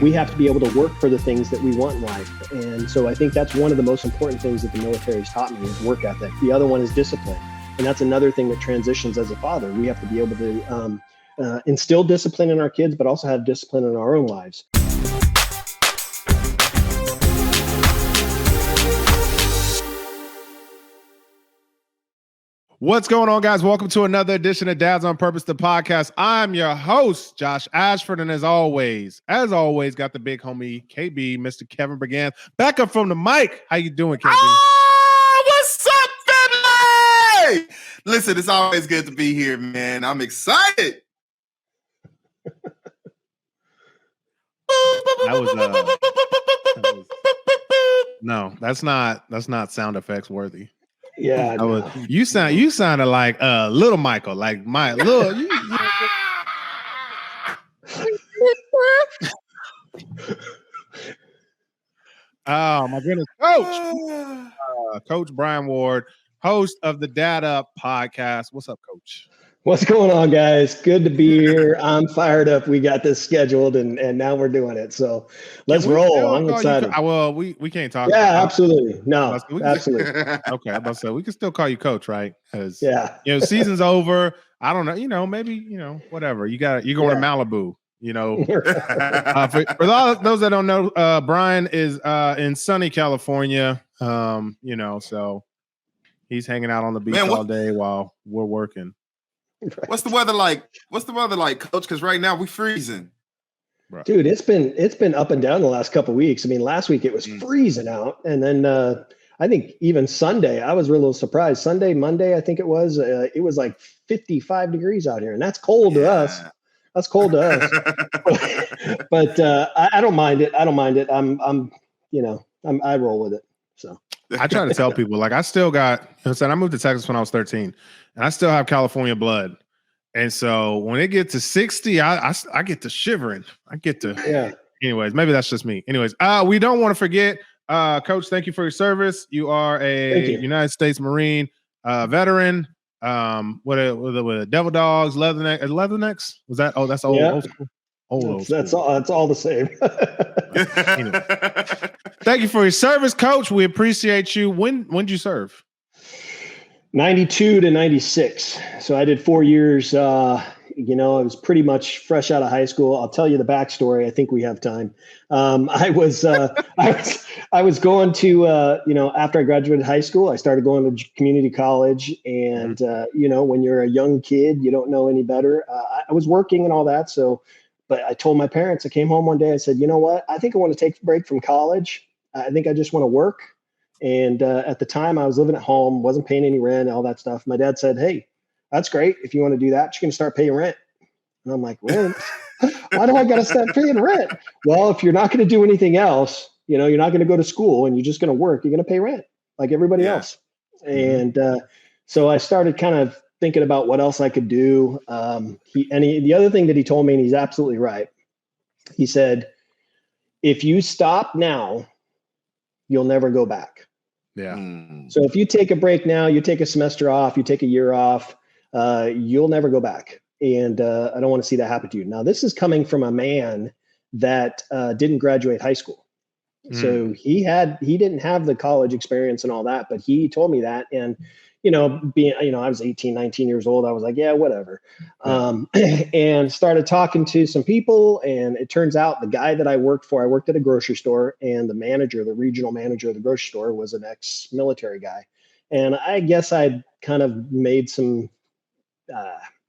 we have to be able to work for the things that we want in life. And so I think that's one of the most important things that the military has taught me is work ethic. The other one is discipline. And that's another thing that transitions as a father. We have to be able to instill discipline in our kids, but also have discipline in our own lives. What's going on, guys? Welcome to another edition of Dads on Purpose, the podcast. I'm your host, Josh Ashford, and as always, got the big homie, KB, Mr. Kevin Brigance, back up from the mic. How you doing, KB? Oh, what's up, family? Listen, it's always good to be here, man. I'm excited. No, that's not sound effects worthy. Yeah, no. You sounded like little Michael, like my little. Oh my goodness, Coach Bryan Ward, host of the Dad Up podcast. What's up, Coach? What's going on, guys? Good to be here. I'm fired up. We got this scheduled, and now we're doing it. So let's roll. I'm excited. Well, we can't talk. Yeah, absolutely. No, absolutely. Okay, I'm about to say we can still call you Coach, right? Because yeah, season's over. I don't know. Maybe whatever. You're going to Malibu. For those that don't know, Bryan is in sunny California. So he's hanging out on the beach all day while we're working. What's the weather like? Coach? Because right now we're freezing. Dude, it's been up and down the last couple of weeks. I mean, last week it was freezing out, and then I think even Sunday I was a little surprised. Monday, I think it was like 55 degrees out here, and that's cold to us. That's cold to us. but I don't mind it. I roll with it. So I try to tell people, like, I still got, I moved to Texas when I was 13, and I still have California blood. And so when it gets to 60, I get to shivering. Anyways, maybe that's just me. Anyways, we don't want to forget, Coach, thank you for your service. You are a United States Marine veteran. What a Devil Dogs, Leathernecks? Was that? Oh, that's old school. Old that's all the same. Anyway. Thank you for your service, Coach. We appreciate you. When did you serve? 92 to 96. So I did 4 years. I was pretty much fresh out of high school. I'll tell you the backstory. I think we have time. I was going to, after I graduated high school, I started going to community college. And, when you're a young kid, you don't know any better. I was working and all that. But I told my parents, I came home one day, I said, you know what? I think I want to take a break from college. I think I just want to work. And at the time I was living at home, wasn't paying any rent, all that stuff. My dad said, hey, that's great. If you want to do that, you can start paying rent. And I'm like, rent? Why do I got to start paying rent? Well, if you're not going to do anything else, you're not going to go to school and you're just going to work, you're going to pay rent like everybody else. And so I started kind of thinking about what else I could do. The other thing that he told me, and he's absolutely right. He said, if you stop now, you'll never go back. Yeah. So if you take a break now, you take a semester off, you take a year off, you'll never go back. And I don't want to see that happen to you. Now, this is coming from a man that didn't graduate high school. So he didn't have the college experience and all that, but he told me that. And, I was 18, 19 years old. I was like, yeah, whatever. And started talking to some people. And it turns out the guy that I worked at a grocery store, and the regional manager of the grocery store was an ex-military guy. And I guess I'd kind of made some,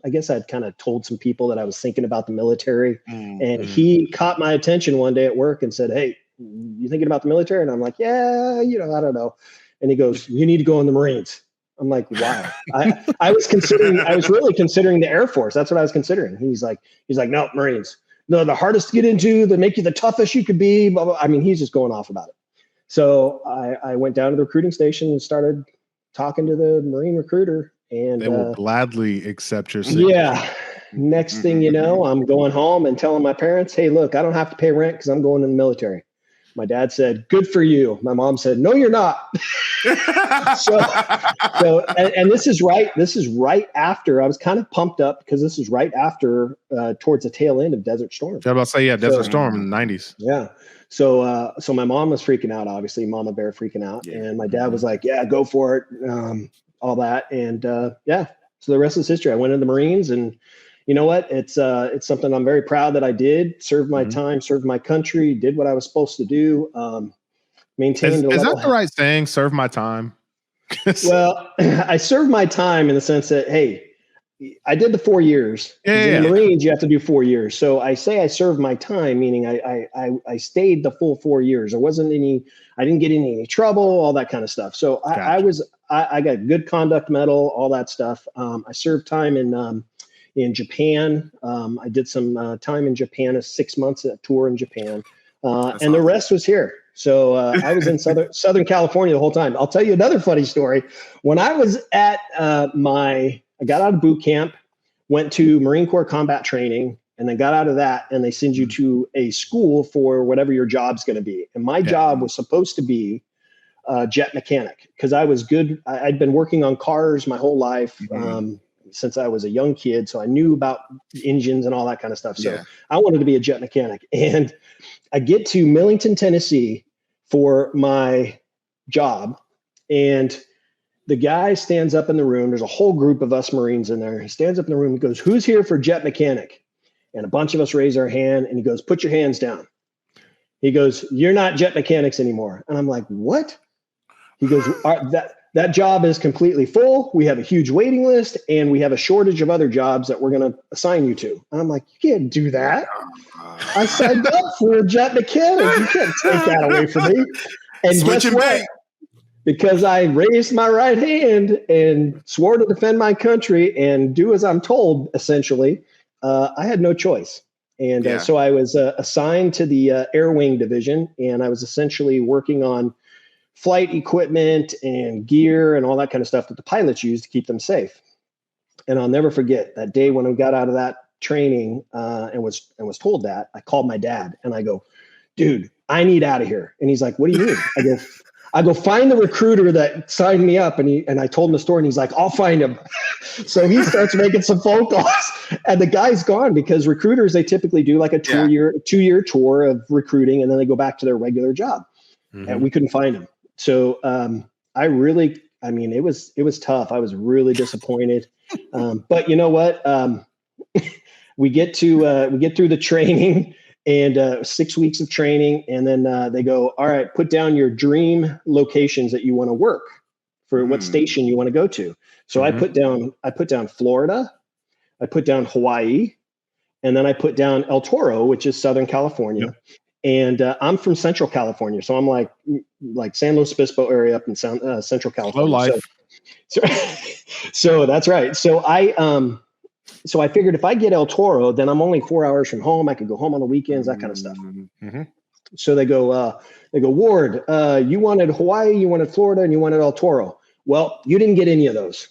I'd kind of told some people that I was thinking about the military. And he caught my attention one day at work and said, hey, you thinking about the military? And I'm like, yeah, I don't know. And he goes, you need to go in the Marines. I'm like, wow. I was really considering the Air Force. That's what I was considering. He's like, no, Marines. No, the hardest to get into, they make you the toughest you could be. Blah, blah. I mean, he's just going off about it. So I went down to the recruiting station and started talking to the Marine recruiter. And they will gladly accept your signature. Yeah. Next thing you know, I'm going home and telling my parents, hey, look, I don't have to pay rent because I'm going in the military. My dad said, "Good for you." My mom said, "No, you're not." And this is right after I was kind of pumped up because this is right after towards the tail end of Desert Storm. I was about to say, Desert Storm in the 90s. Yeah. So my mom was freaking out, obviously, Mama Bear freaking out. Yeah. And my dad was like, "Yeah, go for it." All that. And so the rest is history. I went into the Marines, and you know what? It's something I'm very proud that I did. Served my time, served my country, did what I was supposed to do. Maintained. Is that the right saying? Serve my time? Well, I served my time in the sense that, hey, I did the 4 years. In the Marines, you have to do 4 years. So I say I served my time, meaning I stayed the full 4 years. I didn't get in any trouble, all that kind of stuff. So gotcha. I got good conduct medal, all that stuff. I served time in Japan. I did some time in Japan, a 6 months tour in Japan. And the rest was here. So I was in Southern California the whole time. I'll tell you another funny story. When I was at I got out of boot camp, went to Marine Corps combat training, and then got out of that, and they send you to a school for whatever your job's going to be. And my job was supposed to be jet mechanic because I was good. I'd been working on cars my whole life since I was a young kid. So I knew about engines and all that kind of stuff. So I wanted to be a jet mechanic. And I get to Millington, Tennessee for my job, and the guy stands up in the room. There's a whole group of us Marines in there. He stands up in the room and goes, "Who's here for jet mechanic?" And a bunch of us raise our hand, and he goes, "Put your hands down." He goes, "You're not jet mechanics anymore." And I'm like, "What?" He goes, that job is completely full. We have a huge waiting list, and we have a shortage of other jobs that we're going to assign you to. And I'm like, "You can't do that. I signed up for a jet mechanic. You can't take that away from me." And guess what? Because I raised my right hand and swore to defend my country and do as I'm told, essentially, I had no choice. And so I was assigned to the Air Wing Division, and I was essentially working on flight equipment and gear and all that kind of stuff that the pilots use to keep them safe. And I'll never forget that day when we got out of that training and was told that. I called my dad and I go, "Dude, I need out of here." And he's like, "What do you mean?" I go find the recruiter that signed me up, and I told him the story, and he's like, "I'll find him." So he starts making some phone calls, and the guy's gone because recruiters, they typically do like a 2-year tour of recruiting, and then they go back to their regular job. And we couldn't find him. So it was tough. I was really disappointed. But you know what? We get through the training. And 6 weeks of training, and then they go, "All right, put down your dream locations that you want to work for, what station you want to go to." So I put down Florida, I put down Hawaii, and then I put down El Toro, which is Southern California. And I'm from Central California, so I'm like San Luis Obispo area up in Central California. Low life. So that's right. So I figured if I get El Toro, then I'm only 4 hours from home. I could go home on the weekends, that kind of stuff. So they go, "Ward, you wanted Hawaii, you wanted Florida, and you wanted El Toro. Well, you didn't get any of those."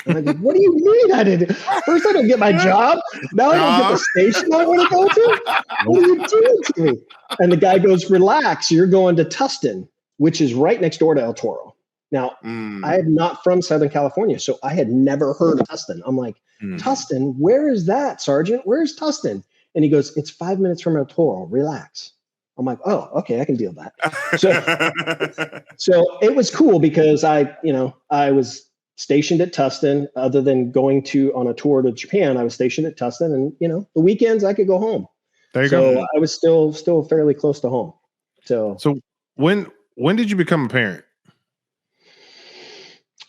And I go, "What do you mean I didn't? First I don't get my job. Now I don't get the station I want to go to? What are you doing to me?" And the guy goes, "Relax, you're going to Tustin, which is right next door to El Toro." Now, I am not from Southern California, so I had never heard of Tustin. I'm like, "Tustin, where is that, Sergeant? Where's Tustin?" And he goes, "It's 5 minutes from El Toro. Relax." I'm like, "Oh, okay, I can deal with that." So it was cool because I was stationed at Tustin. Other than going on a tour to Japan, I was stationed at Tustin, and the weekends I could go home. There you go. I was still fairly close to home. So when did you become a parent?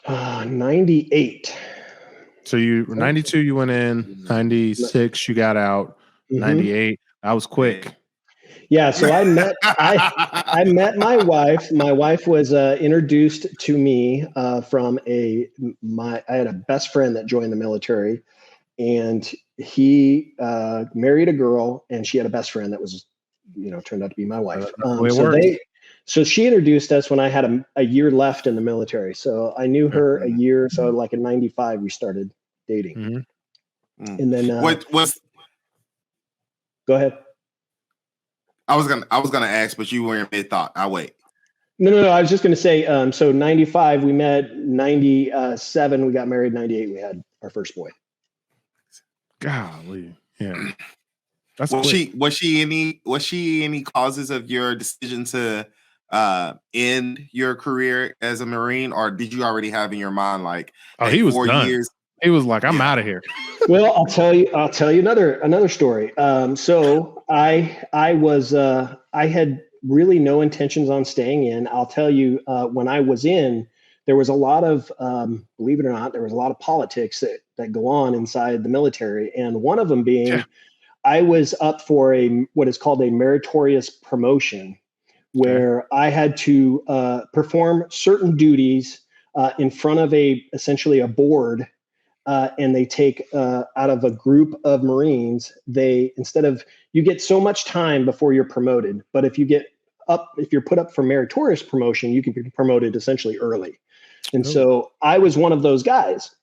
98. So 92 you went in, 96 you got out, 98. I was quick. Yeah, so I met my wife. My wife was introduced to me from I had a best friend that joined the military, and he married a girl, and she had a best friend that was, turned out to be my wife. So she introduced us when I had a year left in the military. So I knew her a year. So like in 95, we started dating. And then what was? Go ahead. I was gonna ask, but you were in mid thought. I'll wait. No. I was just going to say, so 95, we met. 97, we got married. 98, we had our first boy. Golly. Yeah. Was she any causes of your decision to end your career as a Marine, or did you already have in your mind like, hey, he was 4 done. years? He was like, I'm out of here. Well, I'll tell you another story. So I had really no intentions on staying in. I'll tell you, when I was in, there was a lot of, believe it or not, there was a lot of politics that go on inside the military. And one of them being, I was up for what is called a meritorious promotion, where I had to perform certain duties in front of essentially a board. And they take out of a group of Marines, you get so much time before you're promoted. But if you're put up for meritorious promotion, you can be promoted essentially early. And so I was one of those guys.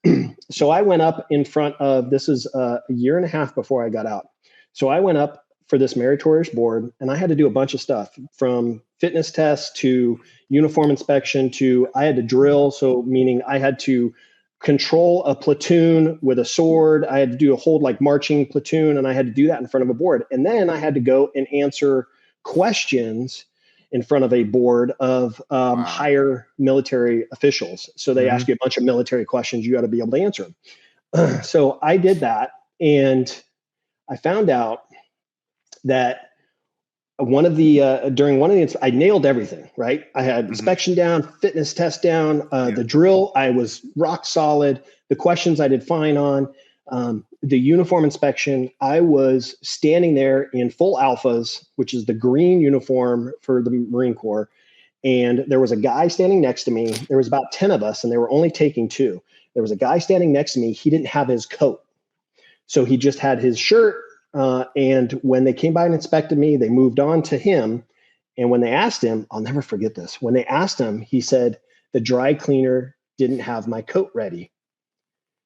So I went up in front of, this is a year and a half before I got out. So I went up for this meritorious board, and I had to do a bunch of stuff, from fitness tests to uniform inspection to I had to drill. So meaning I had to control a platoon with a sword. I had to do a whole marching platoon, and I had to do that in front of a board. And then I had to go and answer questions in front of a board of higher military officials. So they ask you a bunch of military questions. You got to be able to answer them. So I did that, and I found out that during one of the, I nailed everything, right? I had inspection down, fitness test down, the drill, I was rock solid. The questions I did fine on. The uniform inspection, I was standing there in full alphas, which is the green uniform for the Marine Corps. And there was a guy standing next to me. There was about 10 of us, and they were only taking 2. There was a guy standing next to me. He didn't have his coat. So he just had his shirt. And when they came by and inspected me, they moved on to him. And when they asked him, I'll never forget this. When they asked him, he said, the dry cleaner didn't have my coat ready,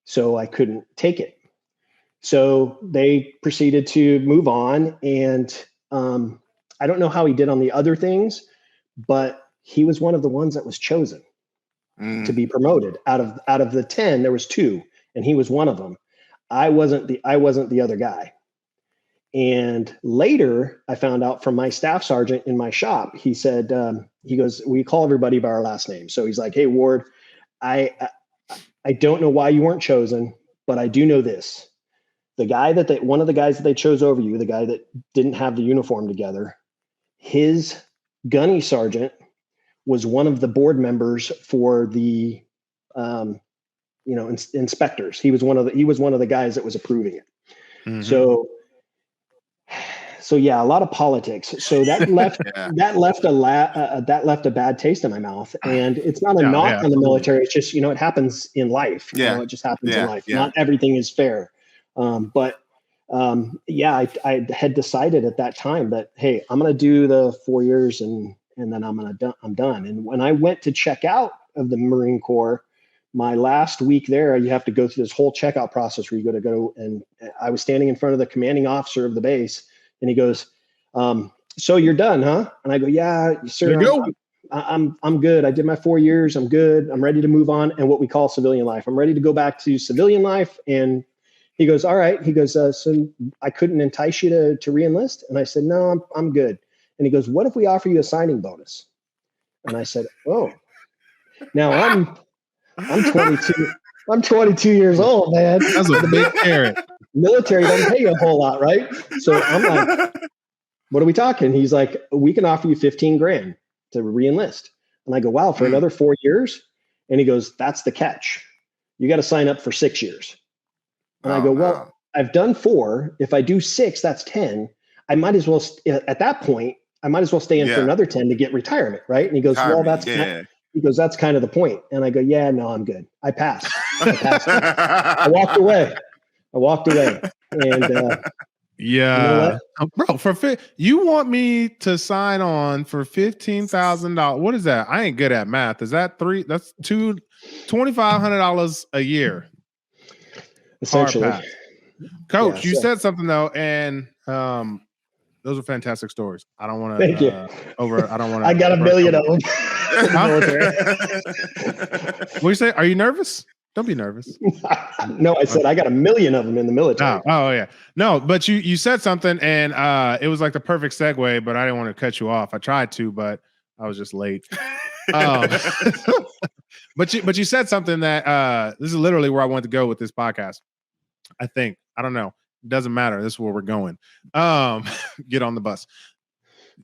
so I couldn't take it. So they proceeded to move on. And I don't know how he did on the other things, but he was one of the ones that was chosen to be promoted. Out of the 10, there was 2, and he was one of them. I wasn't the other guy. And later, I found out from my staff sergeant in my shop. He said, he goes, we call everybody by our last name. So he's like, hey, Ward, I don't know why you weren't chosen, but I do know this. One of the guys that they chose over you, the guy that didn't have the uniform together, his gunny sergeant was one of the board members for the, inspectors. He was one of the guys that was approving it. Mm-hmm. So yeah, a lot of politics. So that left that left a bad taste in my mouth. And it's not a knock on the military. It's just, it happens in life. It just happens in life. Not everything is fair. I had decided at that time that, hey, I'm going to do the 4 years and then I'm done. And when I went to check out of the Marine Corps, my last week there, you have to go through this whole checkout process where you go and I was standing in front of the commanding officer of the base, and he goes, so you're done, huh? And I go, yeah, sir, I'm good. I did my 4 years. I'm good. I'm ready to move on. And what we call civilian life. I'm ready to go back to civilian life. And he goes, all right. He goes, so I couldn't entice you to re-enlist? And I said, no, I'm good. And he goes, what if we offer you a signing bonus? And I said, oh, now I'm 22. I'm 22 years old, man. That's a big carrot. Military doesn't pay you a whole lot, right? So I'm like, what are we talking? He's like, we can offer you $15,000 to re-enlist. And I go, wow, for another 4 years? And he goes, that's the catch. You got to sign up for 6 years. And I go, well, I've done 4. If I do 6, that's 10. I might as well, at that point, I might as well stay in for another 10 to get retirement, right? And he goes, well, that's that's kind of the point. And I go, yeah, no, I'm good. I passed. I walked away. And bro, you want me to sign on for $15,000? What is that? I ain't good at math. Is that that's $2,500 a year? Essentially. Coach, you said something though, and those are fantastic stories. I don't want Thank you. I don't want to. I got a million of them. What do you say? Are you nervous? Don't be nervous. No, I said I got a million of them in the military. Oh yeah. No, but you said something, and it was like the perfect segue, but I didn't want to cut you off. I tried to, but I was just late. But you said something that this is literally where I wanted to go with this podcast. I think. I don't know. It doesn't matter. This is where we're going. Get on the bus.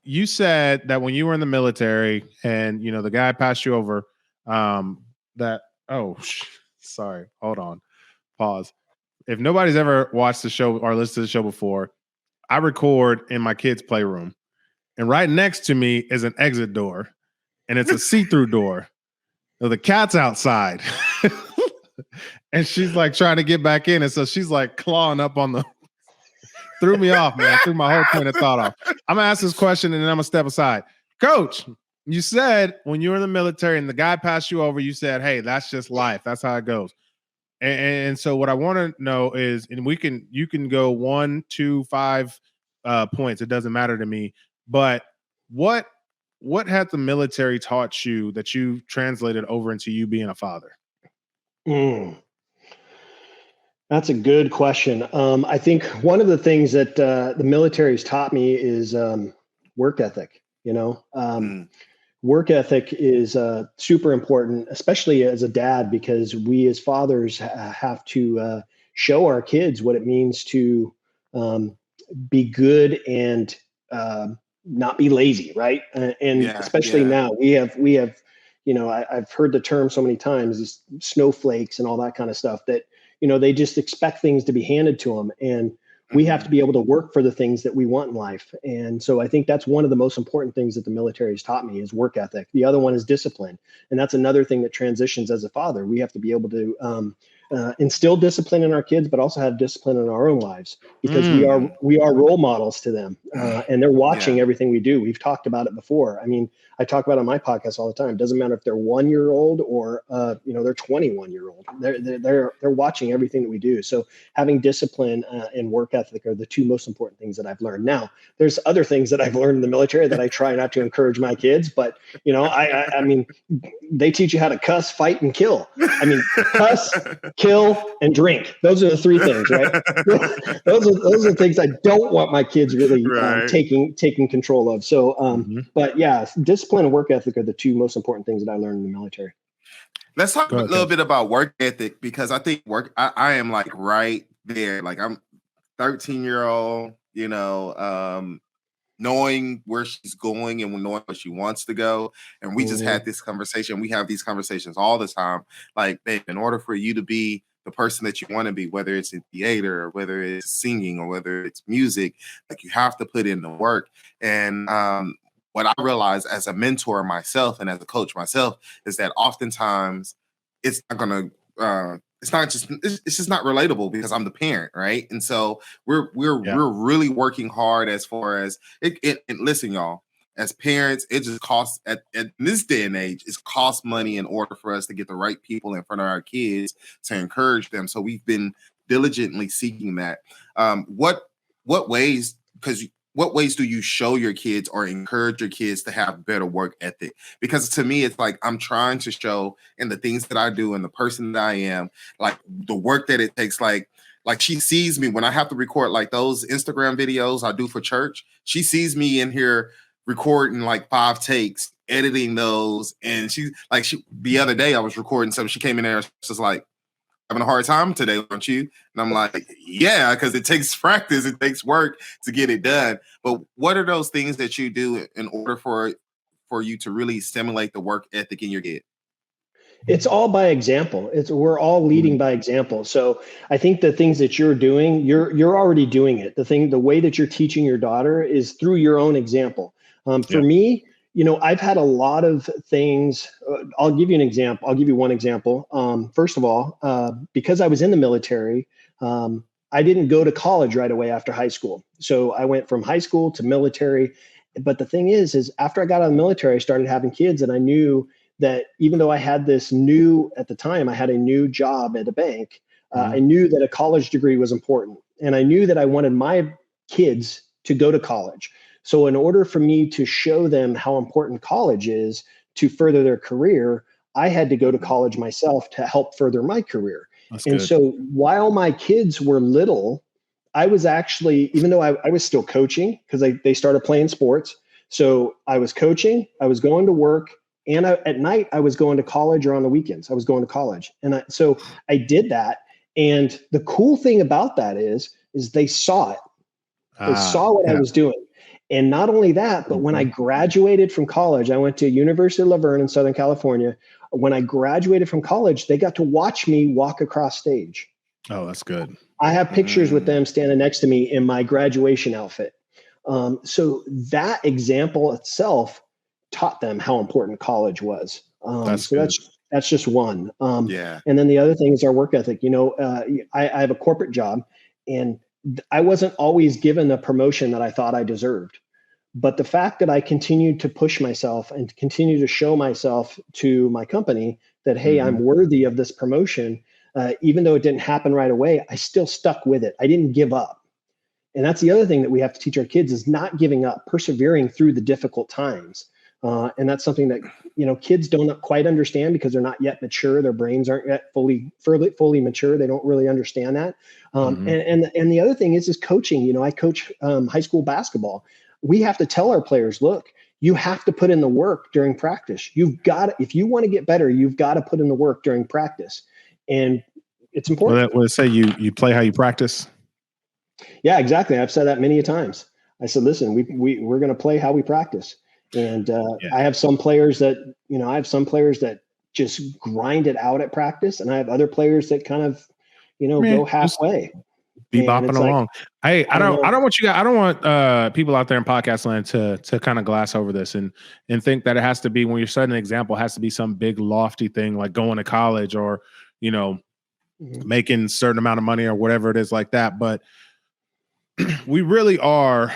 You said that when you were in the military and the guy passed you over, sorry, hold on. Pause. If nobody's ever watched the show or listened to the show before, I record in my kids' playroom. And right next to me is an exit door. And it's a see-through door. So the cat's outside. And she's like trying to get back in. And so she's like clawing up on the threw me off, man. Threw my whole point of thought off. I'm gonna ask this question and then I'm gonna step aside. Coach, you said when you were in the military and the guy passed you over, you said, hey, that's just life. That's how it goes. And so what I want to know is, and you can go 1, 2, 5 points. It doesn't matter to me. But what had the military taught you that you translated over into you being a father? That's a good question. I think one of the things that the military has taught me is work ethic. Work ethic is super important, especially as a dad, because we as fathers have to show our kids what it means to be good and not be lazy, right? Especially now we have I've heard the term so many times, these snowflakes and all that kind of stuff, that they just expect things to be handed to them, and we have to be able to work for the things that we want in life. And so I think that's one of the most important things that the military has taught me is work ethic. The other one is discipline. And that's another thing that transitions as a father. We have to be able to instill discipline in our kids, but also have discipline in our own lives, because we are role models to them, and they're watching everything we do. We've talked about it before. I mean, I talk about it on my podcast all the time. It doesn't matter if they're 1 year old or they're 21 year old. They're watching everything that we do. So having discipline and work ethic are the two most important things that I've learned. Now, there's other things that I've learned in the military that I try not to encourage my kids, but I mean, they teach you how to cuss, fight, and kill. I mean, cuss, kill, and drink. Those are the three things, right? those are the things I don't want my kids really taking control of. So, but yeah, discipline and work ethic are the two most important things that I learned in the military. Let's talk a little bit about work ethic, because I think I am like right there. Like I'm 13-year-old, knowing where she's going and knowing where she wants to go. And we just had this conversation. We have these conversations all the time. Like, babe, in order for you to be the person that you want to be, whether it's in theater or whether it's singing or whether it's music, like you have to put in the work. And what I realized as a mentor myself and as a coach myself is that oftentimes it's not going to, it's just not relatable because I'm the parent, right? And so we're really working hard as far as it. And listen, y'all, as parents, it just costs at this day and age, it costs money in order for us to get the right people in front of our kids to encourage them. So we've been diligently seeking that. What ways? Because what ways do you show your kids or encourage your kids to have better work ethic? Because to me, it's like I'm trying to show in the things that I do and the person that I am, like the work that it takes. Like she sees me when I have to record like those Instagram videos I do for church. She sees me in here recording like 5 takes, editing those. And the other day I was recording something. She came in there, she's like, having a hard time today, aren't you? And I'm like, yeah, because it takes practice, it takes work to get it done. But what are those things that you do in order for you to really stimulate the work ethic in your kid? It's all by example. We're all leading by example. So I think the things that you're doing, you're already doing it. The way that you're teaching your daughter is through your own example. For me, I've had a lot of things. I'll give you an example. I'll give you one example. First of all, because I was in the military, I didn't go to college right away after high school. So I went from high school to military. But the thing is after I got out of the military, I started having kids, and I knew that even though I had at the time, I had a new job at a bank. I knew that a college degree was important, and I knew that I wanted my kids to go to college. So in order for me to show them how important college is to further their career, I had to go to college myself to help further my career. And so while my kids were little, I was actually, even though I was still coaching, because they started playing sports. So I was coaching, I was going to work, and at night I was going to college, or on the weekends I was going to college. And so I did that. And the cool thing about that is they saw it. They saw what I was doing. And not only that, but when I graduated from college, I went to University of Laverne in Southern California. When I graduated from college, they got to watch me walk across stage. Oh, that's good. I have pictures with them standing next to me in my graduation outfit. So that example itself taught them how important college was. That's just one. And then the other thing is our work ethic. I have a corporate job, and I wasn't always given the promotion that I thought I deserved. But the fact that I continued to push myself and continue to show myself to my company that, hey, I'm worthy of this promotion, even though it didn't happen right away, I still stuck with it. I didn't give up. And that's the other thing that we have to teach our kids, is not giving up, persevering through the difficult times. And that's something that, kids don't quite understand because they're not yet mature. Their brains aren't yet fully mature. They don't really understand that. And the other thing is coaching. I coach high school basketball. We have to tell our players, look, you have to put in the work during practice. If you want to get better, you've got to put in the work during practice. And it's important. Will it say you play how you practice? Yeah, exactly. I've said that many times. I said, listen, we're going to play how we practice. And I have some players that just grind it out at practice, and I have other players that kind of, go halfway. Be bopping along. Hey, I don't want people out there in podcast land to kind of glass over this and think that it has to be, when you're setting an example, it has to be some big lofty thing like going to college or, making a certain amount of money or whatever it is like that. But we really are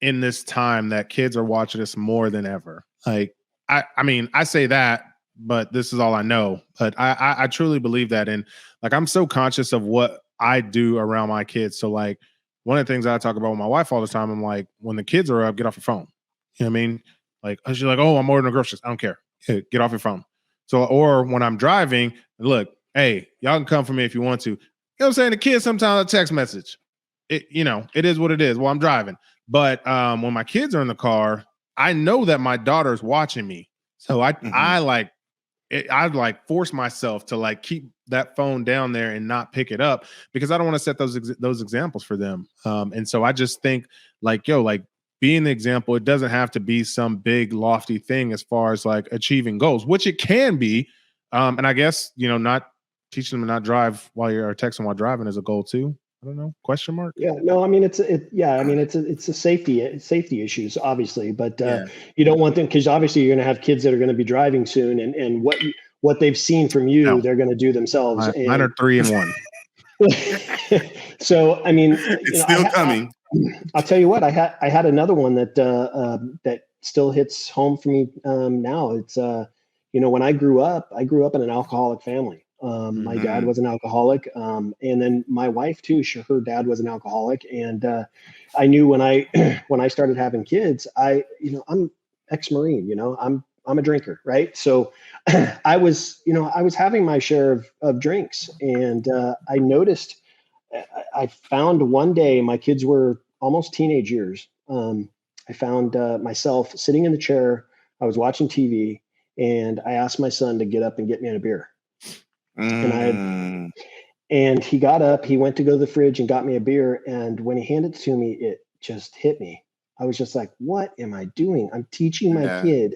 in this time that kids are watching us more than ever. Like, I mean, I say that, but this is all I know. But I truly believe that. And like, I'm so conscious of what I do around my kids. So like, one of the things I talk about with my wife all the time, I'm like, when the kids are up, get off your phone. You know what I mean? Like, she's like, oh, I'm ordering groceries. I don't care. Get off your phone. So, or when I'm driving, look, hey, y'all can come for me if you want to. You know what I'm saying? The kids sometimes a text message. It is what it is. Well, I'm driving. But when my kids are in the car, I know that my daughter's watching me. So I force myself to like keep that phone down there and not pick it up, because I don't want to set those examples for them. And so I just think like, being the example, it doesn't have to be some big lofty thing as far as like achieving goals, which it can be. And I guess, not teaching them to not drive while you're texting while driving is a goal too. I don't know. Question mark. Yeah, no, I mean, it's a safety issues, obviously, but you don't want them, because obviously you're going to have kids that are going to be driving soon, and what they've seen from you, they're going to do themselves. Mine are 3 and 1. So, I mean, it's still coming. I'll tell you what, I had another one that still hits home for me now. It's when I grew up in an alcoholic family. My dad was an alcoholic. And then my wife too, her dad was an alcoholic. And I knew when I started having kids, I'm ex-Marine, I'm a drinker. Right. So I was having my share of drinks, and I noticed, I found one day, my kids were almost teenage years. I found myself sitting in the chair. I was watching TV, and I asked my son to get up and get me a beer. And he got up, he went to go to the fridge and got me a beer. And when he handed it to me, it just hit me. I was just like, what am I doing? I'm teaching my kid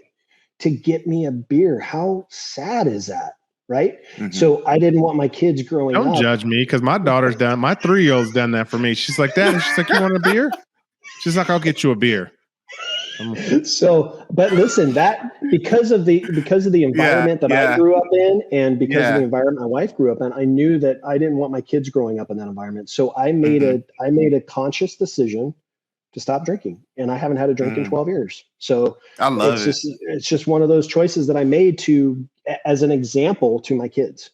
to get me a beer. How sad is that? Right. So I didn't want my kids growing up. Don't judge me, because my daughter's done, my 3-year-old's done that for me. She's like, Dad, and she's like, you want a beer? She's like, I'll get you a beer. So, but listen, that because of the environment that I grew up in, and because of the environment my wife grew up in, I knew that I didn't want my kids growing up in that environment. So I made a conscious decision to stop drinking, and I haven't had a drink in 12 years. So I love it's just one of those choices that I made as an example to my kids.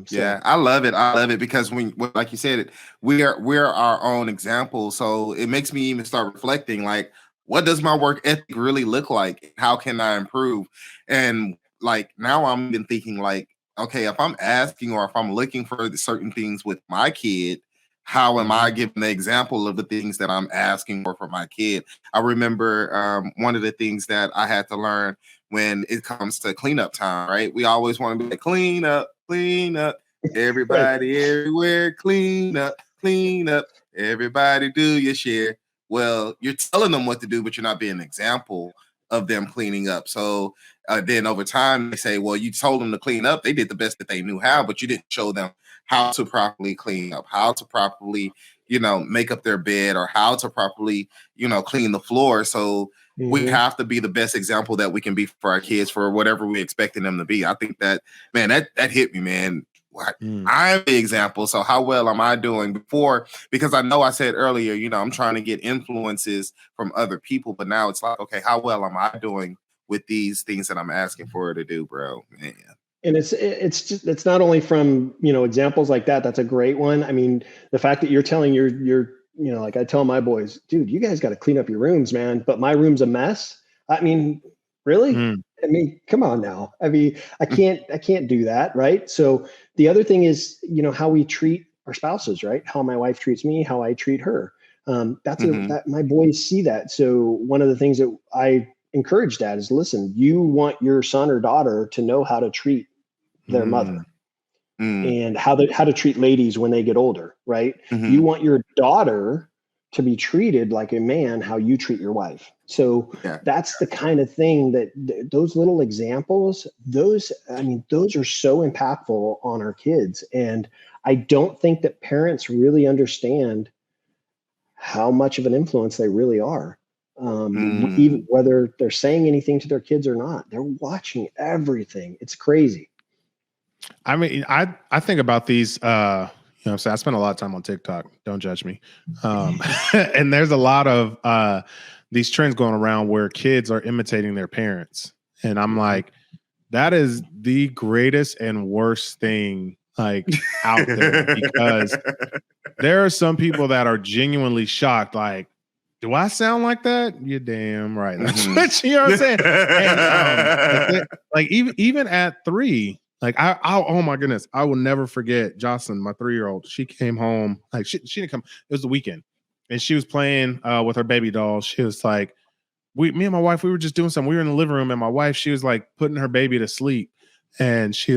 Yeah, I love it. I love it because like you said, we're our own example. So it makes me even start reflecting, like, what does my work ethic really look like? How can I improve? And like now I'm even thinking like, okay, if I'm asking or if I'm looking for certain things with my kid, how am I giving the example of the things that I'm asking for my kid? I remember one of the things that I had to learn when it comes to cleanup time, right? We always want to be like, clean up, everybody, everywhere, clean up, everybody do your share. Well, you're telling them what to do, but you're not being an example of them cleaning up. So then over time, they say, well, you told them to clean up. They did the best that they knew how, but you didn't show them how to properly clean up, how to properly, make up their bed or how to properly, clean the floor. So we have to be the best example that we can be for our kids for whatever we're expecting them to be. I think that, man, that hit me, man. I'm the example. So how well am I doing because I know I said earlier, I'm trying to get influences from other people, but now it's like, okay, how well am I doing with these things that I'm asking for her to do, bro? Man. And it's not only from, examples like that. That's a great one. I mean, the fact that you're telling your like I tell my boys, dude, you guys got to clean up your rooms, man. But my room's a mess. I mean, really? I mean, come on now. I mean, I can't do that. Right. So the other thing is, how we treat our spouses, right? How my wife treats me, how I treat her. That my boys see that. So one of the things that I encourage that is, listen, you want your son or daughter to know how to treat their mother and how to treat ladies when they get older, right? You want your daughter to be treated like a man, how you treat your wife. So that's the kind of thing that those little examples, those are so impactful on our kids. And I don't think that parents really understand how much of an influence they really are. Even whether they're saying anything to their kids or not, they're watching everything. It's crazy. I mean, I think about these, so I spend a lot of time on TikTok. Don't judge me. And there's a lot of these trends going around where kids are imitating their parents. And I'm like, that is the greatest and worst thing out there, because there are some people that are genuinely shocked. Like, do I sound like that? You're damn right. That's what, you know what I'm saying? And, like even at 3, like oh my goodness, I will never forget Jocelyn, my 3-year-old. She came home, like she didn't come. It was the weekend, and she was playing with her baby doll. She was like, me and my wife, we were just doing something. We were in the living room, and my wife, she was like putting her baby to sleep, and she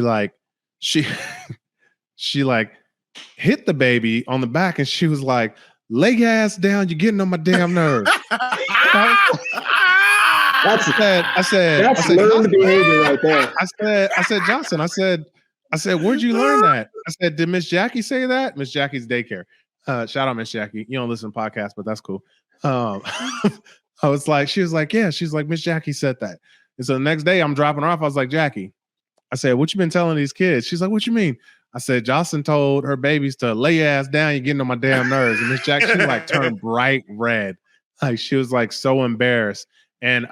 hit the baby on the back, and she was like, lay your ass down, you're getting on my damn nerves. I said learned behavior right there. I said, Johnson, I said, where'd you learn that? I said, did Miss Jackie say that? Miss Jackie's daycare. Shout out Miss Jackie. You don't listen to podcasts, but that's cool. I was like, she was like, yeah. She's like, Miss Jackie said that. And so the next day I'm dropping her off. I was like, Jackie, I said, what you been telling these kids? She's like, what you mean? I said, Jocelyn told her babies to lay your ass down. You're getting on my damn nerves. And Miss Jackie, she like turned bright red. Like she was like so embarrassed. And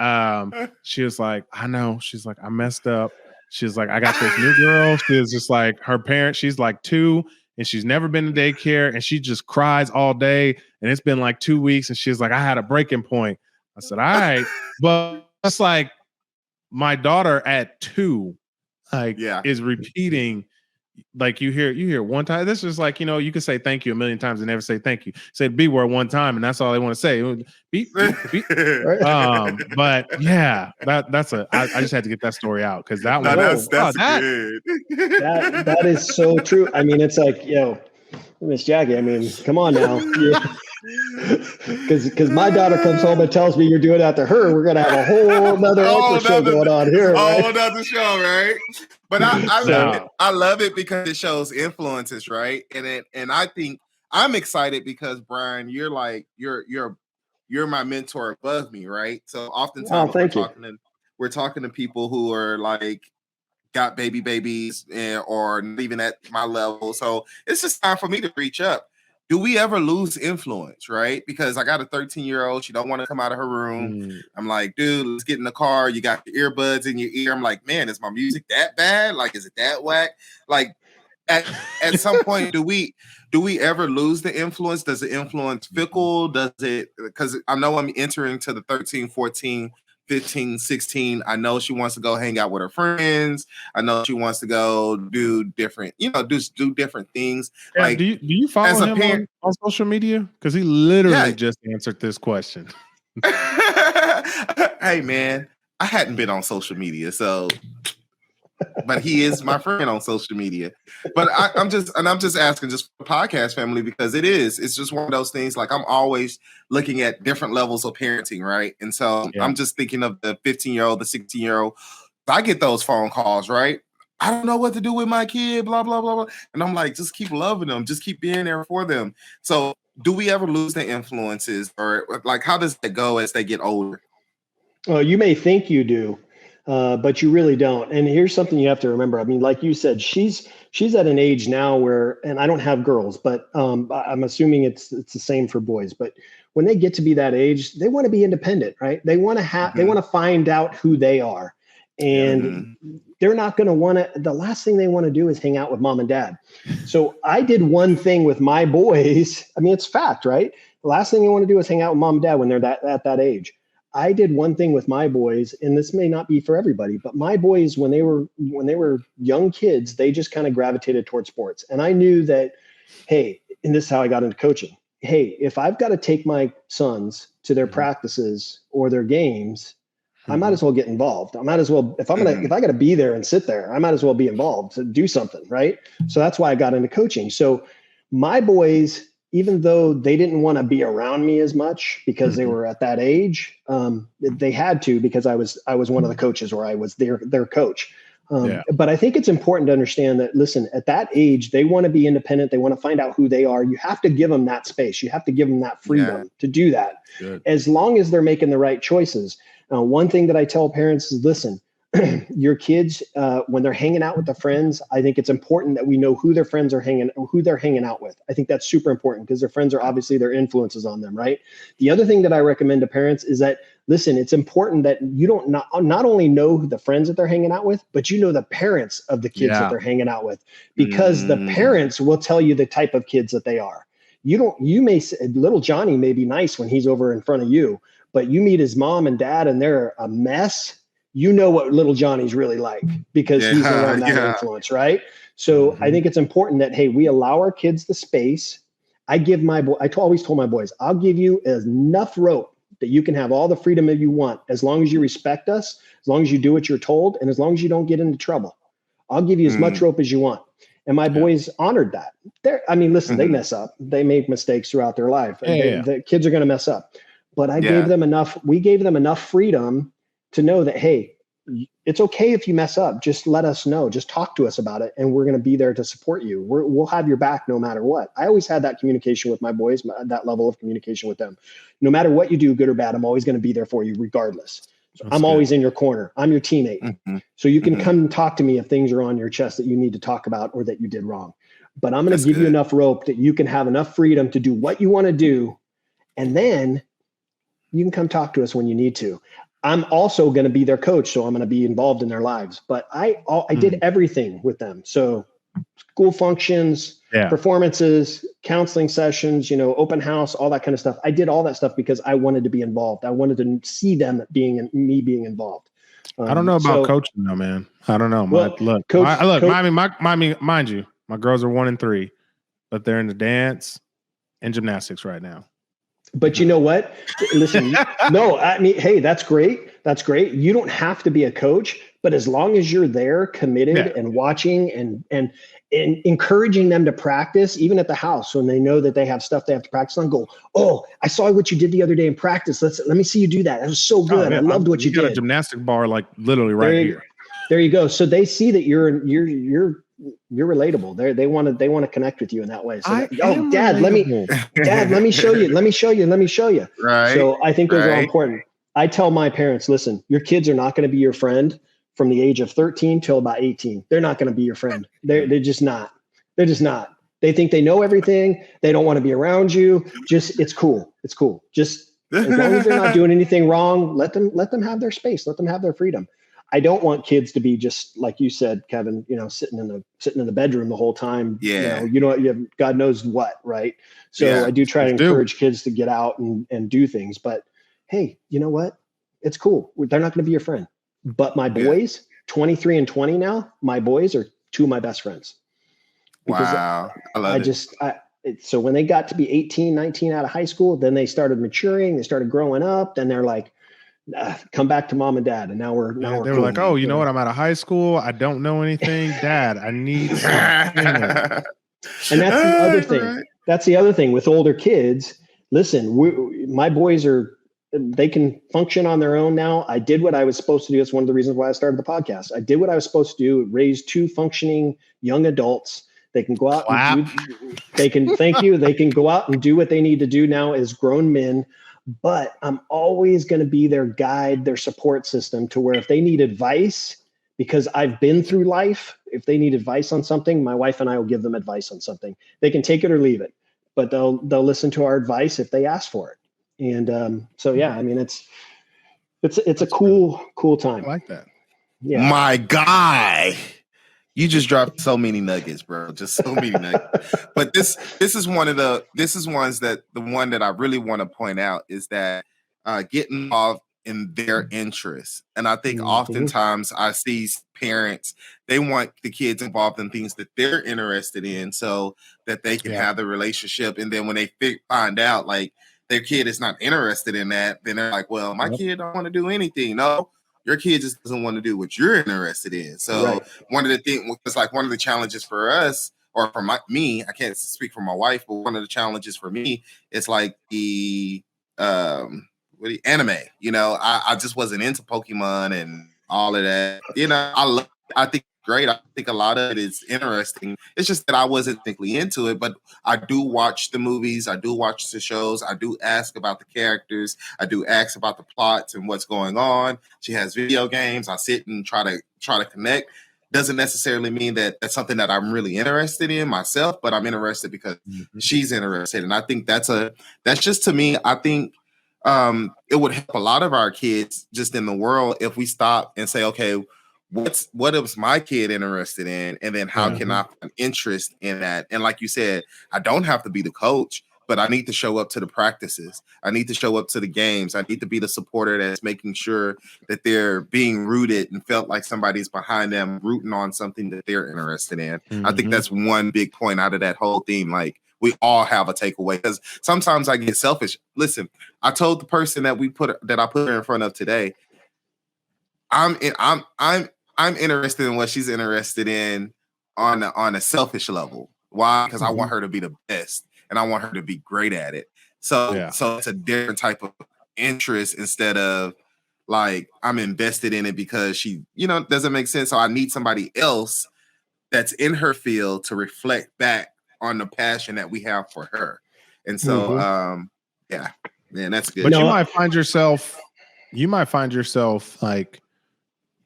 she was like, I know. She's like, I messed up. She's like, I got this new girl. She was just like, her parents, she's like 2 and she's never been to daycare and she just cries all day. And it's been like 2 weeks. And she's like, I had a breaking point. I said, all right. But it's like my daughter at 2, is repeating. Like you hear one time. This is like, you can say thank you a million times and never say thank you. Say the B word one time and that's all they want to say. Beep, beep, beep. But yeah, that's I just had to get that story out because that one. That's good. That is so true. I mean, it's like, Miss Jackie, I mean, come on now. Because my daughter comes home and tells me you're doing that to her, we're gonna have a whole another show going on here. Right? Whole another show, right? But I love it because it shows influences, right? And I think I'm excited because Bryan, you're like you're my mentor above me, right? So oftentimes we're talking to people who are like got babies or not even at my level. So it's just time for me to reach up. Do we ever lose influence, right? Because I got a 13-year-old. She don't want to come out of her room. I'm like, dude, let's get in the car. You got your earbuds in your ear. I'm like, man, is my music that bad? Like, is it that whack? Like, at some point, do we ever lose the influence? Does the influence fickle? Does it, because I know I'm entering to the 13, 14, 15, 16. I know she wants to go hang out with her friends. I know she wants to go do different, do different things. Yeah, like, do you follow him on social media? Because he literally just answered this question. Hey man, I hadn't been on social media, so but he is my friend on social media. But I'm just asking just for podcast family, because it's just one of those things. Like, I'm always looking at different levels of parenting, right? And so I'm just thinking of the 15-year-old, the 16-year-old. I get those phone calls, right? I don't know what to do with my kid, blah, blah, blah, blah. And I'm like, just keep loving them, just keep being there for them. So do we ever lose the influences, or like, how does that go as they get older? Oh, you may think you do, but you really don't. And here's something you have to remember. I mean, like you said, she's at an age now where, and I don't have girls, but I'm assuming it's the same for boys. But when they get to be that age, they want to be independent, right? They want to have, they want to find out who they are, and they're not going to want to. The last thing they want to do is hang out with mom and dad. So I did one thing with my boys. I mean, it's fact, right? The last thing they want to do is hang out with mom and dad when they're at that age. I did one thing with my boys, and this may not be for everybody, but my boys, when they were young kids, they just kind of gravitated towards sports. And I knew that, hey, and this is how I got into coaching. Hey, if I've got to take my sons to their practices or their games, I might as well get involved. I might as well, if I got to be there and sit there, I might as well be involved to do something, right? So that's why I got into coaching. So my boys, even though they didn't want to be around me as much because they were at that age, they had to, because I was one of the coaches, or I was their coach. But I think it's important to understand that, listen, at that age, they want to be independent. They want to find out who they are. You have to give them that space. You have to give them that freedom to do that. Good. As long as they're making the right choices. One thing that I tell parents is, listen, your kids, when they're hanging out with the friends, I think it's important that we know who their friends are who they're hanging out with. I think that's super important, because their friends are obviously their influences on them, right? The other thing that I recommend to parents is that, listen, it's important that you don't not only know the friends that they're hanging out with, but you know the parents of the kids that they're hanging out with, because the parents will tell you the type of kids that they are. You may say, little Johnny may be nice when he's over in front of you, but you meet his mom and dad and they're a mess. You know what little Johnny's really like, because he's around that influence, right? So I think it's important that, hey, we allow our kids the space. I always told my boys, I'll give you enough rope that you can have all the freedom that you want, as long as you respect us, as long as you do what you're told, and as long as you don't get into trouble. I'll give you as much rope as you want. And my boys honored that. Listen, they mess up. They make mistakes throughout their life. The kids are going to mess up. But we gave them enough freedom to know that, hey, it's okay if you mess up. Just let us know. Just talk to us about it, and we're going to be there to support you. We'll have your back no matter what. I always had that communication with my boys, that level of communication with them. No matter what you do, good or bad, I'm always going to be there for you regardless. So I'm always in your corner. I'm your teammate. So you can come and talk to me if things are on your chest that you need to talk about or that you did wrong. But I'm going to give you enough rope that you can have enough freedom to do what you want to do, and then you can come talk to us when you need to. I'm also going to be their coach, so I'm going to be involved in their lives. But I did everything with them. So school functions, performances, counseling sessions, open house, all that kind of stuff. I did all that stuff because I wanted to be involved. I wanted to see them being involved. I don't know about coaching though, man. I don't know. Mind you, my girls are 1 and 3, but they're in the dance and gymnastics right now. But you know what? Listen, hey, that's great. That's great. You don't have to be a coach, but as long as you're there, committed and watching and encouraging them to practice, even at the house, when they know that they have stuff they have to practice on, go, oh, I saw what you did the other day in practice. Let me see you do that. That was so good. I loved what you did. Got a gymnastic bar, like literally right here. There you go. So they see that you're relatable. They want to connect with you in that way. So Dad, let me show you. Right. So I think those are all important. I tell my parents, listen, your kids are not going to be your friend from the age of 13 till about 18. They're not going to be your friend. They're just not. They're just not. They think they know everything. They don't want to be around you. It's cool. It's cool. Just as long as they're not doing anything wrong, let them have their space. Let them have their freedom. I don't want kids to be just like you said, Kevin, sitting in the bedroom the whole time. Yeah. You have God knows what, right? So I do try to encourage kids to get out and do things. But hey, you know what? It's cool. They're not going to be your friend. But my boys, 23 and 20 now, my boys are two of my best friends. Because wow. I love it. So when they got to be 18, 19 out of high school, then they started maturing, they started growing up, then they're like, come back to mom and dad. And now we're they cool. were like, oh, you know what? I'm out of high school. I don't know anything. Dad, I need some. And that's the other thing. Right. That's the other thing with older kids. Listen, my boys they can function on their own now. I did what I was supposed to do. It's one of the reasons why I started the podcast. I did what I was supposed to do, raise two functioning young adults. They can go out they can go out and do what they need to do now as grown men. But I'm always going to be their guide, their support system, to where if they need advice, because I've been through life, if they need advice on something, my wife and I will give them advice on something. They can take it or leave it, but they'll listen to our advice if they ask for it. And so, yeah, I mean, it's a cool time. I like that. Yeah. My guy, you just dropped so many nuggets, bro. Just so many nuggets. But this is one that the one that I really want to point out is that get involved in their interests. And I think oftentimes I see parents, they want the kids involved in things that they're interested in so that they can have the relationship. And then when they find out like their kid is not interested in that, then they're like, well, my kid don't want to do anything. No, your kid just doesn't want to do what you're interested in. So one of the things, it's like one of the challenges for us, or for me, I can't speak for my wife, but one of the challenges for me is like the anime. I just wasn't into Pokemon and all of that. I think great. I think a lot of it is interesting. It's just that I wasn't particularly into it, but I do watch the movies. I do watch the shows. I do ask about the characters. I do ask about the plots and what's going on. She has video games. I sit and try to connect. Doesn't necessarily mean that that's something that I'm really interested in myself, but I'm interested because she's interested. And I think that's just, to me, I think it would help a lot of our kids just in the world if we stop and say, okay, what is my kid interested in, and then how can I find interest in that? And like you said, I don't have to be the coach, but I need to show up to the practices. I need to show up to the games. I need to be the supporter that's making sure that they're being rooted and felt like somebody's behind them, rooting on something that they're interested in. I think that's one big point out of that whole theme. Like, we all have a takeaway, because sometimes I get selfish. Listen, I told the person that I put her in front of today, I'm interested in what she's interested in on a selfish level. Why? Because I want her to be the best and I want her to be great at it. So it's a different type of interest instead of like I'm invested in it because she, doesn't make sense. So I need somebody else that's in her field to reflect back on the passion that we have for her. And so, man, that's good. But you might find yourself like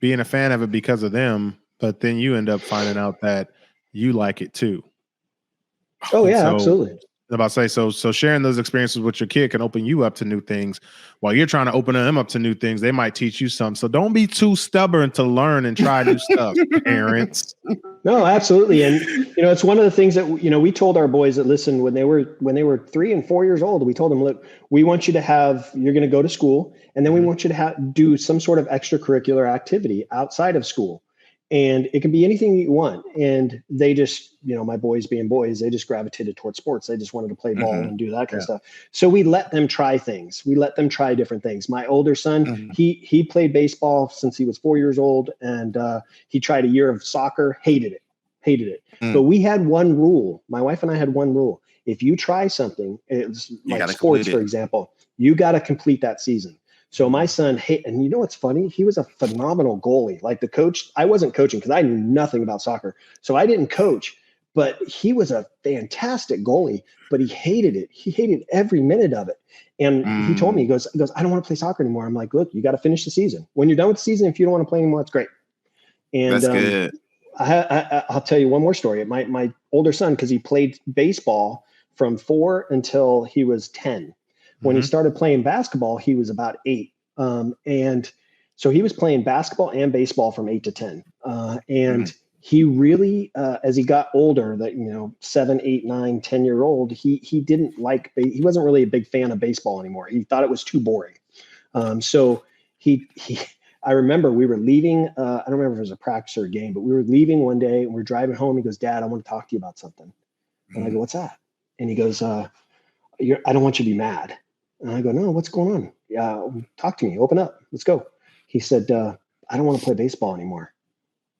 being a fan of it because of them, but then you end up finding out that you like it too. Oh yeah, absolutely. I'm about to say, so sharing those experiences with your kid can open you up to new things while you're trying to open them up to new things. They might teach you something. So don't be too stubborn to learn and try new stuff, parents. No, absolutely. And, it's one of the things that, we told our boys that, listen, when they were 3 and 4 years old, we told them, look, we want you to you're going to go to school, and then we want you to do some sort of extracurricular activity outside of school. And it can be anything you want. And they just, my boys being boys, they just gravitated towards sports. They just wanted to play ball and do that kind of stuff. So we let them try things. We let them try different things. My older son, he played baseball since he was 4 years old. And he tried a year of soccer, hated it. But we had one rule. My wife and I had one rule. If you try something, it's like sports, for example, you got to complete that season. So my son, and you know what's funny? He was a phenomenal goalie. Like the coach, I wasn't coaching because I knew nothing about soccer. So I didn't coach, but he was a fantastic goalie, but he hated it. He hated every minute of it. And he told me, he goes, I don't want to play soccer anymore. I'm like, look, you got to finish the season. When you're done with the season, if you don't want to play anymore, it's great. And that's good. I'll tell you one more story. My older son, because he played baseball from 4 until he was 10. When he started playing basketball, he was about 8. And So he was playing basketball and baseball from 8 to 10. And he really, as he got older, that, 7, 8, 9, 10-year-old, he didn't he wasn't really a big fan of baseball anymore. He thought it was too boring. So I remember we were leaving, I don't remember if it was a practice or a game, but we were leaving one day and we're driving home. He goes, Dad, I want to talk to you about something. And I go, what's that? And he goes, I don't want you to be mad. And I go, no, what's going on? Yeah, talk to me, open up, let's go. He said, I don't want to play baseball anymore.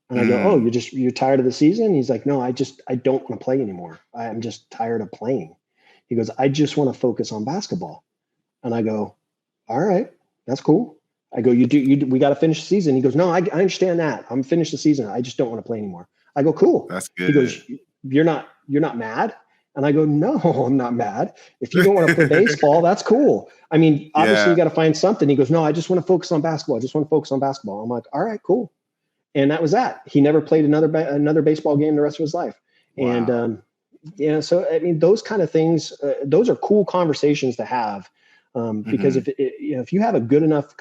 And I go, oh, you're tired of the season? He's like, no, I don't want to play anymore. I'm just tired of playing. He goes, I just want to focus on basketball. And I go, all right, that's cool. I go, we got to finish the season. He goes, no, I understand that. I'm finished the season. I just don't want to play anymore. I go, cool. That's good. He goes, you're not mad? And I go, no, I'm not mad. If you don't want to play baseball, that's cool. I mean, obviously you got to find something. He goes, no, I just want to focus on basketball. I just want to focus on basketball. I'm like, all right, cool. And that was that. He never played another baseball game the rest of his life. Wow. And so, I mean, those kind of things, those are cool conversations to have. Because if you have a good enough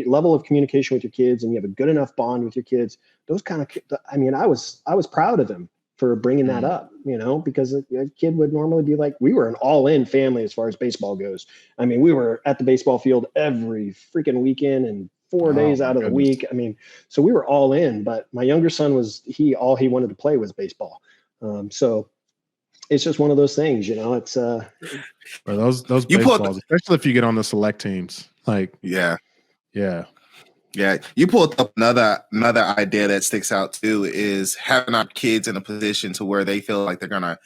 level of communication with your kids and you have a good enough bond with your kids, those kind of, I mean, I was proud of him for bringing that up, because a kid would normally be like, we were an all-in family as far as baseball goes. I mean, we were at the baseball field every freaking weekend and 4 days out of the week. I mean, so we were all in, but my younger son all he wanted to play was baseball. So it's just one of those things, it's those baseballs, especially if you get on the select teams, like, yeah. You pulled up another idea that sticks out too, is having our kids in a position to where they feel like the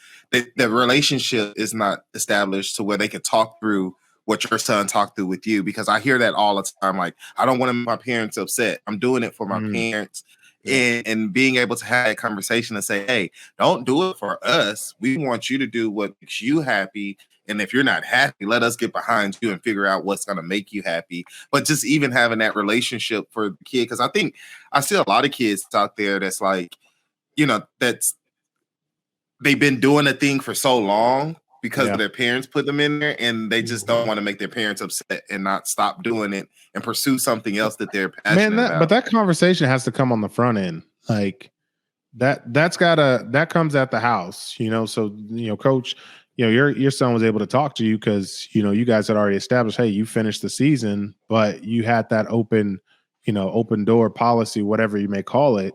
relationship is not established to where they can talk through what your son talked through with you, because I hear that all the time. Like, I don't want my parents upset. I'm doing it for my parents. And being able to have that conversation and say, hey, don't do it for us. We want you to do what makes you happy. And if you're not happy, let us get behind you and figure out what's going to make you happy. But just even having that relationship for the kid, because I think I see a lot of kids out there that's like, that's they've been doing a thing for so long because their parents put them in there, and they just don't want to make their parents upset and not stop doing it and pursue something else that they're passionate about. But that conversation has to come on the front end. Like that comes at the house, so, coach, your son was able to talk to you because, you guys had already established, hey, you finished the season, but you had that open door policy, whatever you may call it,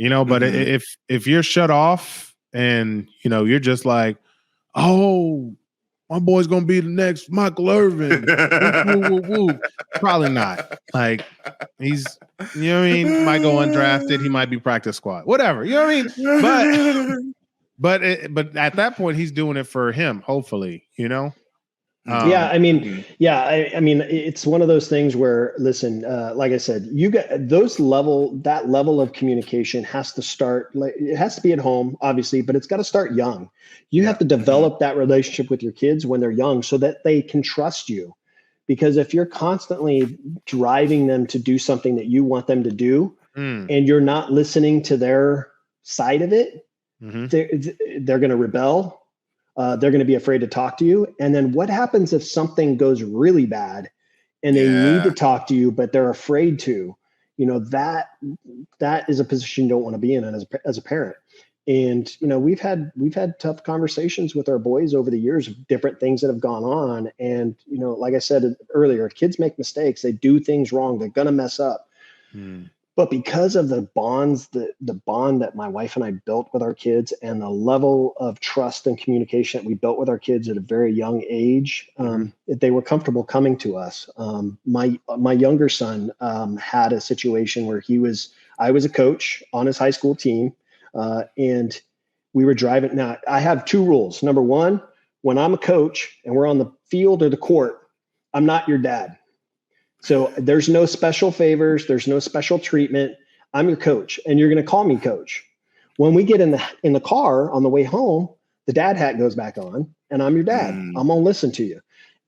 but if you're shut off and, you're just like, oh, my boy's going to be the next Michael Irvin. Woo, woo, woo. Probably not. Like, he's, might go undrafted. He might be practice squad, whatever. But at that point, he's doing it for him, hopefully, I mean, it's one of those things where, listen, like I said, you got that level of communication has to start, it has to be at home, obviously, but it's got to start young. You have to develop that relationship with your kids when they're young so that they can trust you. Because if you're constantly driving them to do something that you want them to do, and you're not listening to their side of it, they're going to rebel. They're going to be afraid to talk to you. And then what happens if something goes really bad and they need to talk to you, but they're afraid to? That is a position you don't want to be in as a parent. And, we've had tough conversations with our boys over the years of different things that have gone on. And, like I said earlier, kids make mistakes. They do things wrong. They're going to mess up. But because of the bonds, the bond that my wife and I built with our kids and the level of trust and communication that we built with our kids at a very young age, they were comfortable coming to us. My younger son had a situation where I was a coach on his high school team, and we were driving. Now, I have two rules. Number one, when I'm a coach and we're on the field or the court, I'm not your dad. So there's no special favors. There's no special treatment. I'm your coach, and you're going to call me coach. When we get in the car on the way home, the dad hat goes back on, and I'm your dad. I'm going to listen to you.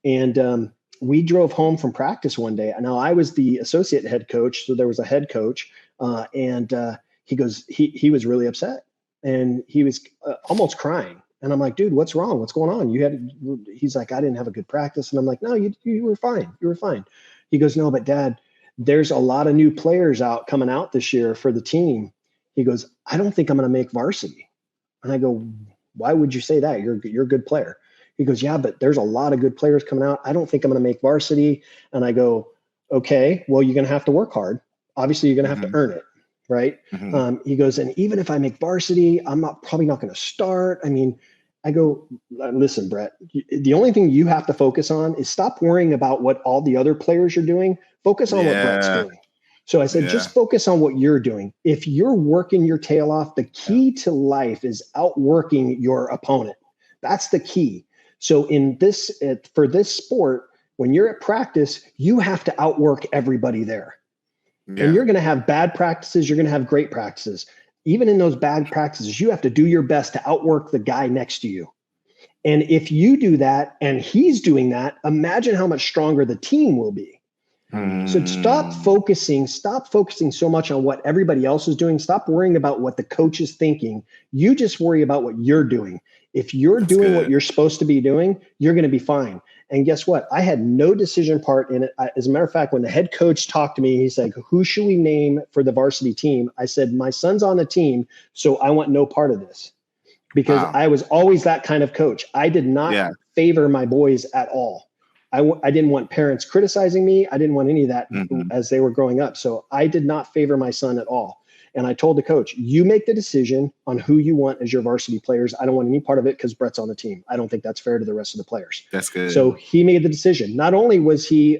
And we drove home from practice one day. Now, I was the associate head coach, so there was a head coach, and he was really upset, and he was almost crying. And I'm like, dude, what's wrong? What's going on? He's like, I didn't have a good practice. And I'm like, no, you were fine. You were fine. He goes, no, but Dad, there's a lot of new players coming out this year for the team. He goes, I don't think I'm going to make varsity. And I go, why would you say that? You're a good player. He goes, yeah, but there's a lot of good players coming out. I don't think I'm going to make varsity. And I go, okay, well, you're going to have to work hard. Obviously, you're going to have to earn it, right? He goes, and even if I make varsity, I'm probably not going to start. I mean, I go, listen, Brett, the only thing you have to focus on is stop worrying about what all the other players are doing. Focus on what Brett's doing. So I said, just focus on what you're doing. If you're working your tail off, the key to life is outworking your opponent. That's the key. So for this sport, when you're at practice, you have to outwork everybody there. Yeah. And you're going to have bad practices. You're going to have great practices. Even in those bad practices, you have to do your best to outwork the guy next to you. And if you do that and he's doing that, imagine how much stronger the team will be. So stop focusing so much on what everybody else is doing. Stop worrying about what the coach is thinking. You just worry about what you're doing. If you're doing what you're supposed to be doing, you're going to be fine. And guess what? I had no decision part in it. As a matter of fact, when the head coach talked to me, he's like, who should we name for the varsity team? I said, my son's on the team, so I want no part of this. Because I was always that kind of coach. I did not favor my boys at all. I didn't want parents criticizing me. I didn't want any of that as they were growing up. So I did not favor my son at all. And I told the coach, you make the decision on who you want as your varsity players. I don't want any part of it because Brett's on the team. I don't think that's fair to the rest of the players. That's good. So he made the decision. Not only was he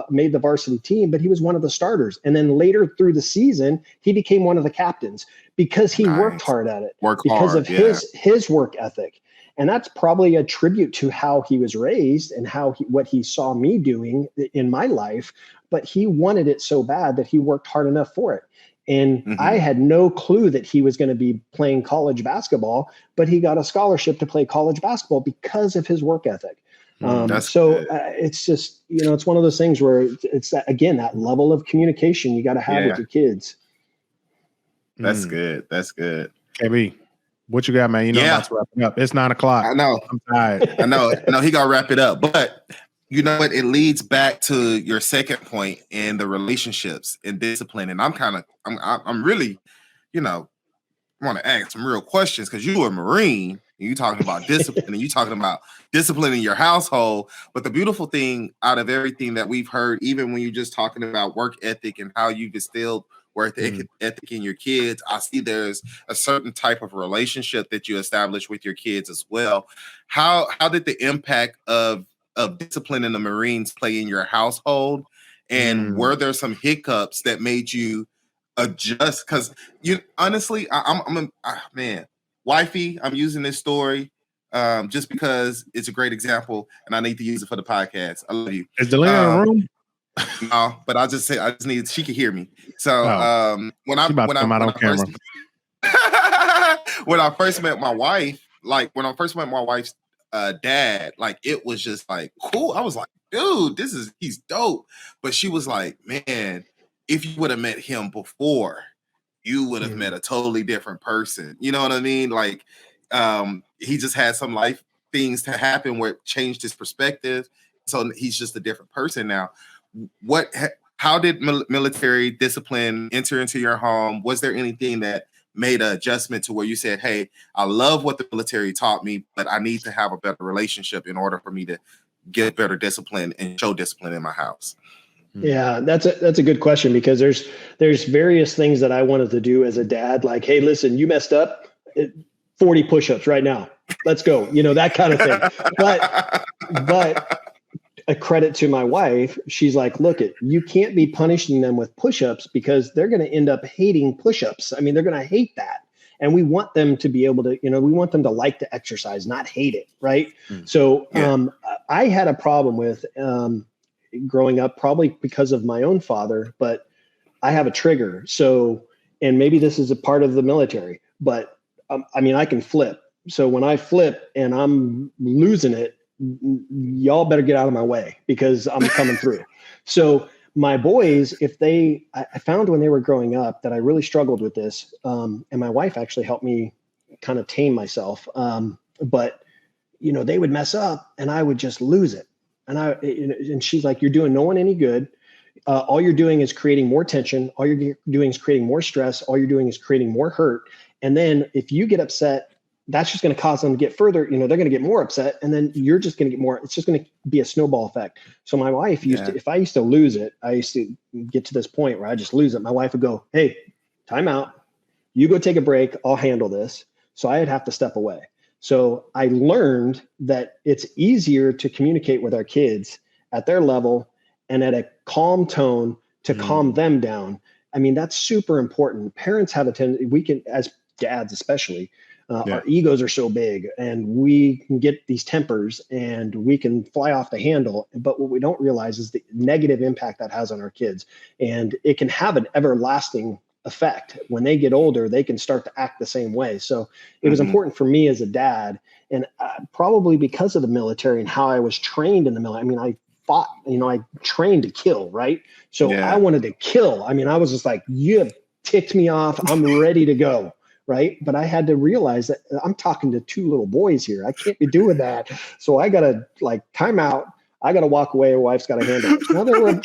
made the varsity team, but he was one of the starters. And then later through the season, he became one of the captains because he worked hard at it. Because of his work ethic. And that's probably a tribute to how he was raised and what he saw me doing in my life. But he wanted it so bad that he worked hard enough for it. And I had no clue that he was going to be playing college basketball, but he got a scholarship to play college basketball because of his work ethic. It's just, it's one of those things where it's that, again, that level of communication you got to have with your kids. That's good. That's good. KB, what you got, man? I'm about to wrap it up. It's 9:00. I know. I'm tired. I know. He got to wrap it up. But you know what? It leads back to your second point in the relationships and discipline. And I'm really, want to ask some real questions because you were a Marine and you talking about discipline and you talking about discipline in your household. But the beautiful thing out of everything that we've heard, even when you're just talking about work ethic and how you distilled work ethic in your kids, I see there's a certain type of relationship that you establish with your kids as well. How did the impact of discipline in the Marines play in your household? And were there some hiccups that made you adjust? Because honestly, wifey, I'm using this story just because it's a great example and I need to use it for the podcast. I love you. Is Delina in the room? No, but I'll just say she can hear me. So when I first met my wife, when I first met my wife's dad, it was just cool. I was like, dude, he's dope. But she was like, man, if you would have met him before, you would have met a totally different person. You know what I mean? He just had some life things to happen where it changed his perspective. So he's just a different person now. How did military discipline enter into your home? Was there anything that made an adjustment to where you said, hey, I love what the military taught me, but I need to have a better relationship in order for me to get better discipline and show discipline in my house? Yeah, that's a good question because there's various things that I wanted to do as a dad. Like, hey, listen, you messed up, 40 push-ups right now. Let's go. That kind of thing. But a credit to my wife, she's like, look, you can't be punishing them with push-ups because they're going to end up hating push-ups. I mean, they're going to hate that. And we want them to be able to, we want them to like to exercise, not hate it. Right. So I had a problem with growing up, probably because of my own father, but I have a trigger. So, and maybe this is a part of the military, but I can flip. So when I flip and I'm losing it, y'all better get out of my way because I'm coming through. So my boys, I found when they were growing up that I really struggled with this. And my wife actually helped me kind of tame myself. But they would mess up and I would just lose it. And she's like, you're doing no one any good. all you're doing is creating more tension. All you're doing is creating more stress. All you're doing is creating more hurt. And then if you get upset, that's just going to cause them to get further. They're going to get more upset, and then you're just going to get more. It's just going to be a snowball effect. So my wife if I used to lose it, I used to get to this point where I just lose it. My wife would go, "Hey, time out. You go take a break. I'll handle this." So I'd have to step away. So I learned that it's easier to communicate with our kids at their level and at a calm tone to calm them down. I mean, that's super important. Parents have a tendency, we can, as dads especially, our egos are so big and we can get these tempers and we can fly off the handle. But what we don't realize is the negative impact that has on our kids. And it can have an everlasting effect. When they get older, they can start to act the same way. So it was important for me as a dad, and probably because of the military and how I was trained in the military. I mean, I fought, I trained to kill, right? So I wanted to kill. I mean, I was just like, you have ticked me off. I'm ready to go. Right. But I had to realize that I'm talking to two little boys here. I can't be doing that. So I got to time out. I got to walk away. Wife's got to handle it. Now there were,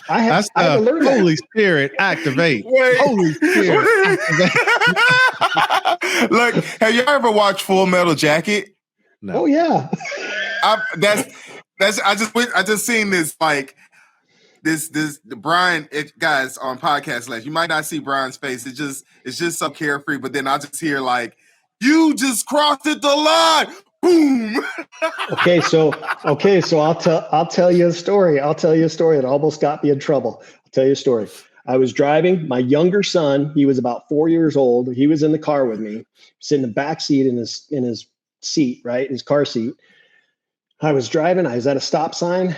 I had to learn that. Holy Spirit, activate. Holy Spirit, activate. Look, have you ever watched Full Metal Jacket? No. Oh yeah. I just seen this this Bryan, guys on podcast land. You might not see Bryan's face. It's just so carefree, but then I just hear you just crossed the line. Boom. Okay, so I'll tell you a story. That almost got me in trouble. I'll tell you a story. I was driving my younger son. He was about 4 years old. He was in the car with me, sitting in the back seat in his seat, right? His car seat. I was driving. I was at a stop sign.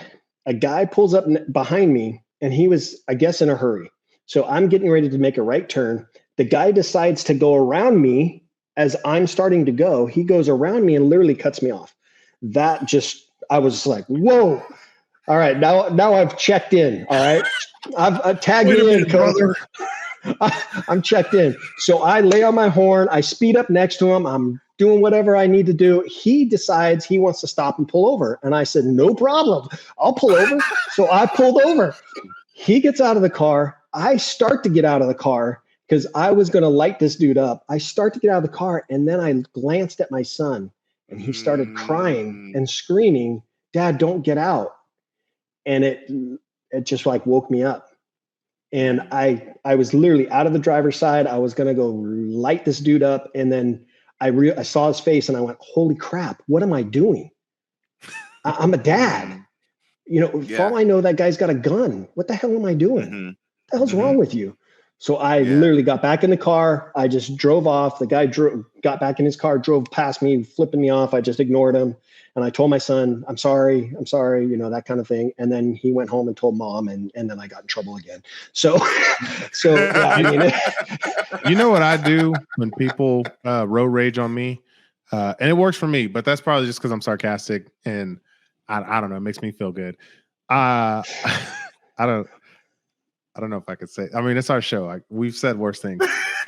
A guy pulls up behind me, and he was, I guess, in a hurry. So I'm getting ready to make a right turn. The guy decides to go around me as I'm starting to go. He goes around me and literally cuts me off. I was just like, whoa. All right, now I've checked in. All right, I've tagged me in, brother. I'm checked in. So I lay on my horn. I speed up next to him. I'm doing whatever I need to do. He decides he wants to stop and pull over. And I said, no problem. I'll pull over. So I pulled over. He gets out of the car. I start to get out of the car because I was going to light this dude up. I start to get out of the car. And then I glanced at my son and he started crying and screaming, "Dad, don't get out." And it just woke me up. And I was literally out of the driver's side. I was going to go light this dude up. And then I saw his face and I went, holy crap, what am I doing? I'm a dad. For all I know, that guy's got a gun. What the hell am I doing? What the hell's wrong with you? So I literally got back in the car. I just drove off. The guy got back in his car, drove past me, flipping me off. I just ignored him. And I told my son, I'm sorry, that kind of thing. And then he went home and told mom, and then I got in trouble again. So yeah, I mean, you know what I do when people road rage on me? And it works for me, but that's probably just because I'm sarcastic and I don't know, it makes me feel good. I don't know if I could say, I mean, it's our show. We've said worse things,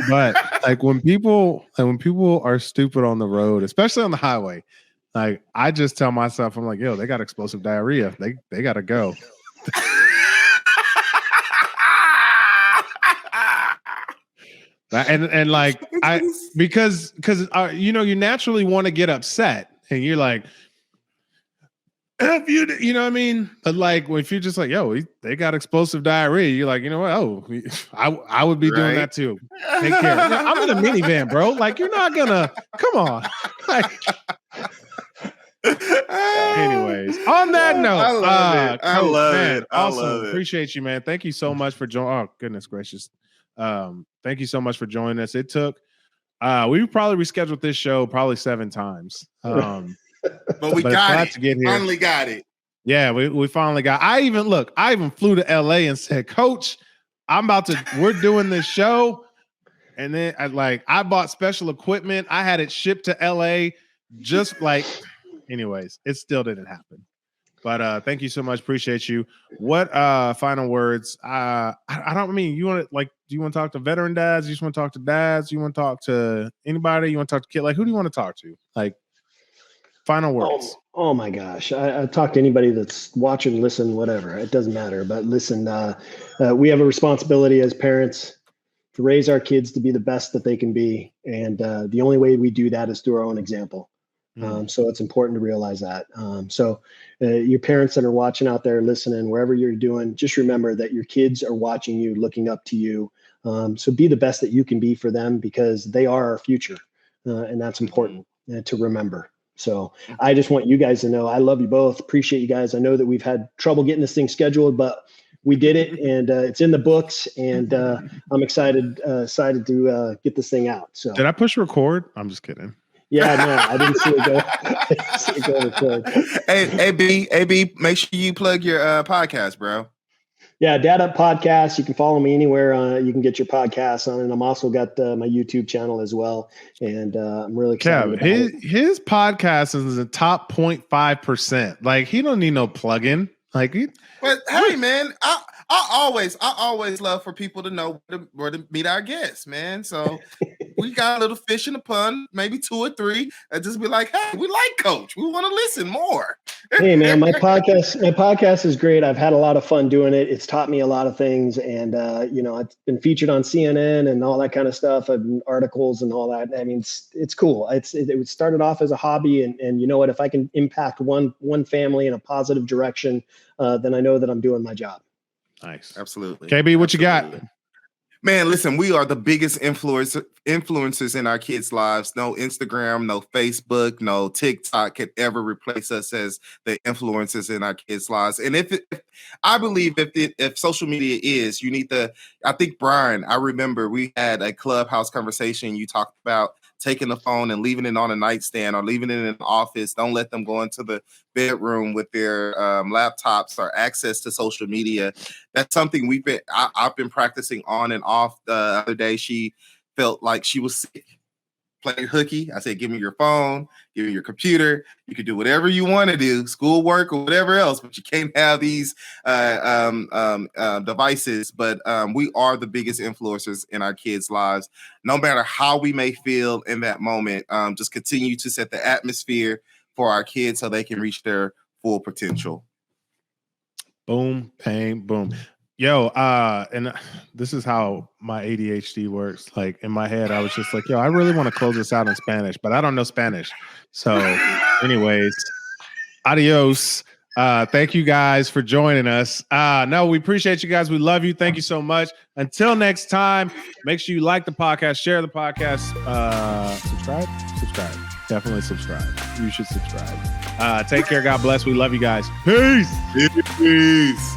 but when people are stupid on the road, especially on the highway, I just tell myself, I'm like, yo, they got explosive diarrhea. They got to go. Because you naturally want to get upset and you're like, you know what I mean? But if you're just like, yo, they got explosive diarrhea, you're like, you know what? Oh, I would be doing that too. Take care. I'm in a minivan, bro. You're not gonna come on. Anyways, on that note, I love it. Awesome. Appreciate you, man. Thank you so much for joining. Oh, goodness gracious. Thank you so much for joining us. It took we probably rescheduled this show probably 7 times. But we got it. To get here. Finally got it. Yeah, we finally got. I even flew to LA and said, Coach, we're doing this show. And then I bought special equipment. I had it shipped to LA. Anyways, it still didn't happen. But thank you so much. Appreciate you. What final words? I don't mean you want to do you want to talk to veteran dads? You just want to talk to dads? You want to talk to anybody? You want to talk to kids? Who do you want to talk to? Final words. Oh my gosh. I talk to anybody that's watching, listen, whatever. It doesn't matter. But listen, we have a responsibility as parents to raise our kids to be the best that they can be. And the only way we do that is through our own example. So it's important to realize that. So your parents that are watching out there, listening, wherever you're doing, just remember that your kids are watching you, looking up to you. So be the best that you can be for them, because they are our future. And that's important to remember. So I just want you guys to know, I love you both. Appreciate you guys. I know that we've had trouble getting this thing scheduled, but we did it, and it's in the books, and I'm excited to get this thing out. So did I push record? I'm just kidding. Yeah, no, I didn't see it go. Record. Hey, AB, make sure you plug your podcast, bro. Yeah, Dad Up Podcast. You can follow me anywhere. You can get your podcast on, and I'm also got my YouTube channel as well. And I'm really excited. His podcast is in the top 0.5%. Like, he don't need no plug-in. Like, but hey, man, I always love for people to know where to meet our guests, man. So we got a little fish in the pond, maybe 2 or 3, and just be like, hey, we like Coach. We want to listen more. Hey, man, my podcast is great. I've had a lot of fun doing it. It's taught me a lot of things, and it's been featured on CNN and all that kind of stuff, and articles and all that. I mean, it's cool. It started off as a hobby, and you know what? If I can impact one family in a positive direction, then I know that I'm doing my job. Nice, absolutely. KB, what you got? Man, listen, we are the biggest influencers in our kids' lives. No Instagram, no Facebook, no TikTok could ever replace us as the influencers in our kids' lives. And I believe if social media is, you need to, I think, Bryan, I remember we had a Clubhouse conversation. You talked about taking the phone and leaving it on a nightstand or leaving it in an office. Don't let them go into the bedroom with their laptops or access to social media. That's something I've been practicing on and off. The other day, she felt like she was sick, playing hooky. I said, give me your phone, give me your computer. You can do whatever you want to do, schoolwork or whatever else, but you can't have these devices. But we are the biggest influencers in our kids' lives. No matter how we may feel in that moment, just continue to set the atmosphere for our kids so they can reach their full potential. Boom, bang, boom. Yo, and this is how my ADHD works. Like, in my head, I was just like, yo, I really want to close this out in Spanish, but I don't know Spanish. So anyways, adios. Thank you guys for joining us. No, we appreciate you guys. We love you. Thank you so much. Until next time, make sure you like the podcast, share the podcast, subscribe. Definitely subscribe. You should subscribe. Take care. God bless. We love you guys. Peace. Peace.